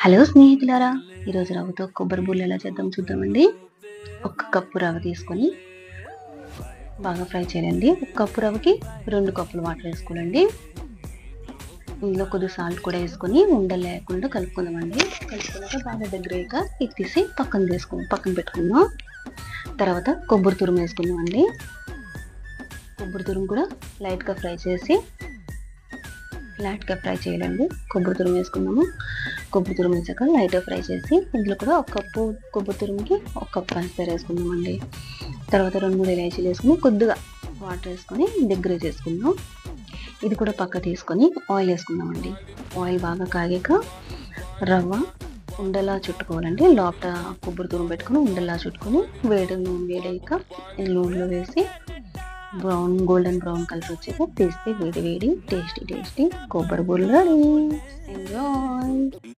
Hello స్నేహితులారా, ఈరోజు రవ్వతో కొబ్బరి బూరెలు ఎలా చేద్దాం చూద్దామండి. ఒక కప్పు రవ్వ తీసుకొని బాగా ఫ్రై చేయండి. ఒక కప్పు రవ్వకి 2 కప్పులు వాటర్ వేసుకోవాలండి. ఇందులో కొద్దిగా సాల్ట్ కూడా వేసుకొని ఉండలు లేకుండా కలుపుకుందామండి. కలుపుకున్నాక బాగా దగ్గరగా ఎత్తేసి పక్కన పెట్టుకుందాం. తర్వాత కొబ్బరి తురుము వేసుకుందాం అండి. కొబ్బరి తురుము కూడా లైట్గా ఫ్రై చేయాలండి. కొబ్బరి తురుము వేసుకున్నాము. కొబ్బరి తురుము వేసాక లైట్గా ఫ్రై చేసి ఇందులో కూడా ఒక కప్పు కొబ్బరి తురుముకి ఒక కప్పు పంచదార వేసుకుందామండి. తర్వాత 2-3 ఇలాచీలు వేసుకుని కొద్దిగా వాటర్ వేసుకొని దగ్గర చేసుకుందాం. ఇది కూడా పక్క తీసుకొని ఆయిల్ వేసుకుందామండి. ఆయిల్ బాగా కాగాక రవ్వ ఉండలా చుట్టుకోవాలండి. లోపల కొబ్బరి తురుము పెట్టుకొని ఉండలా చుట్టుకొని వేడయ్యాక నూనెలో వేసి గోల్డెన్ బ్రౌన్ కలర్ వచ్చాక తీస్తే వేడి టేస్టీ కొబ్బరి బూరెలు రెడీ. ఎంజాయ్.